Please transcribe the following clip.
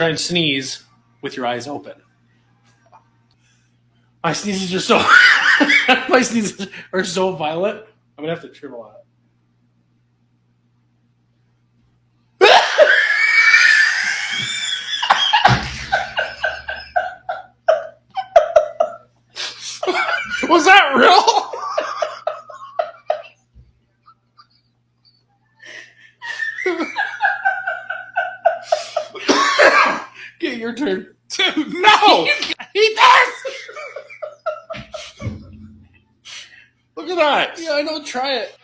Try and sneeze with your eyes open. My sneezes are so my sneezes are so violent. I'm gonna have to trim a lot. Was that real? Okay, your turn. Dude, no! He does! Look at that. Yeah, I know, try it.